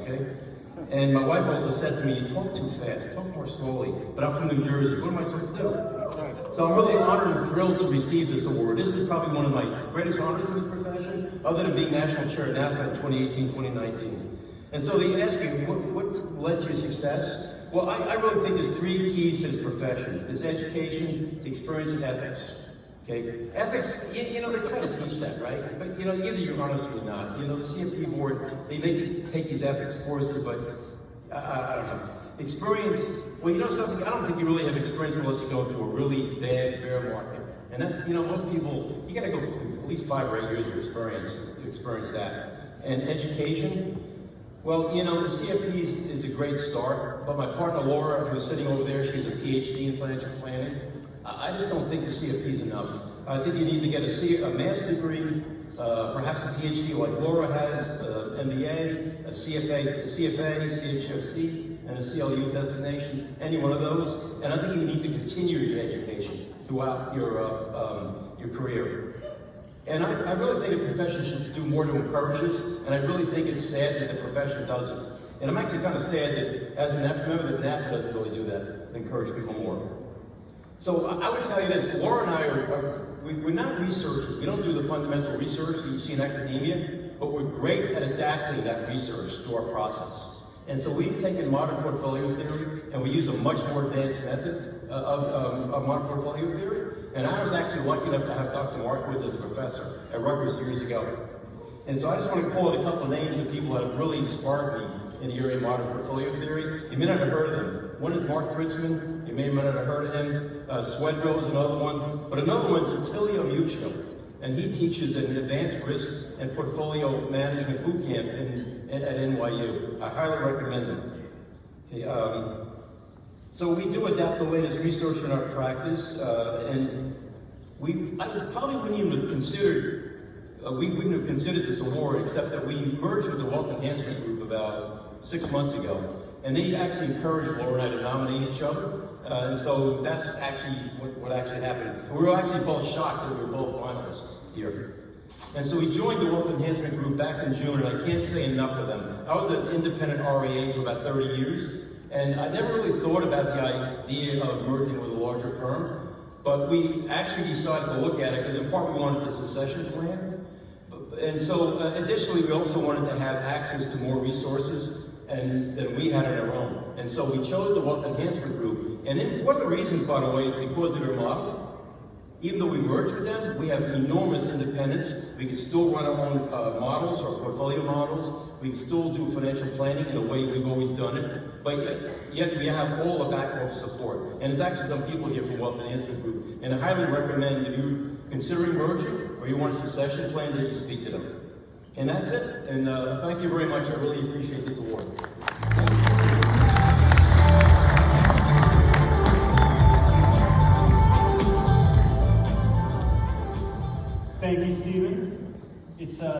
okay? And my wife also said to me, you talk too fast, talk more slowly. But I'm from New Jersey, what am I supposed to do? So I'm really honored and thrilled to receive this award. This is probably one of my greatest honors in this profession, other than being National Chair at NAFA in 2018, 2019. And so they ask you, what led to your success? Well, I really think there's three keys to this profession. There's education, experience, and ethics. Okay, ethics, you know, they try to teach that, right? But, you know, either you're honest or not. You know, the CFP board, they make you take these ethics courses, but I don't know. Experience, well, you know something, I don't think you really have experience unless you go through a really bad bear market. And that, you know, most people, you gotta go through at least 5 or 8 years of experience to experience that. And education, well, you know, the CFP is a great start, but my partner Laura, who's sitting over there, she's a PhD in financial planning. I just don't think the CFP is enough. I think you need to get a master's degree, perhaps a PhD like Laura has, MBA, a CFA, CHFC, and a CLU designation, any one of those. And I think you need to continue your education throughout your career. And I really think the profession should do more to encourage this, and I really think it's sad that the profession doesn't. And I'm actually kind of sad that, as a NAFA member, that NAFA doesn't really do that, encourage people more. So I would tell you this, Laura and I we're not researchers. We don't do the fundamental research that you see in academia, but we're great at adapting that research to our process. And so we've taken modern portfolio theory, and we use a much more advanced method of modern portfolio theory. And I was actually lucky enough to have Dr. Markowitz as a professor at Rutgers years ago. And so I just want to call out a couple of names of people that have really inspired me in the area of modern portfolio theory. You may not have heard of them. One is Mark Kritzman. You may not have heard of him. Swedrow is another one. But another one is Attilio Muccio. And he teaches an advanced risk and portfolio management boot camp at NYU. I highly recommend him. Okay, so we do adapt the latest research in our practice, and I probably wouldn't even have considered we wouldn't have considered this award except that we merged with the Wealth Enhancement Group about 6 months ago. And they actually encouraged Laura and I to nominate each other. And so that's actually what actually happened. We were actually both shocked that we were both finalists here. And so we joined the Wealth Enhancement Group back in June, and I can't say enough of them. I was an independent RIA for about 30 years, and I never really thought about the idea of merging with a larger firm. But we actually decided to look at it because in part we wanted a succession plan. And so additionally, we also wanted to have access to more resources than we had on our own. And so we chose the Wealth Enhancement Group. And one of the reasons, by the way, is because of their model. Even though we merged with them, we have enormous independence. We can still run our own models, our portfolio models. We can still do financial planning in a way we've always done it. But yet we have all the back office support. And there's actually some people here from Wealth Enhancement Group. And I highly recommend if you're considering merging or you want a succession plan, that you speak to them. And that's it. And thank you very much. I really appreciate this award. Thank you, Stephen. It's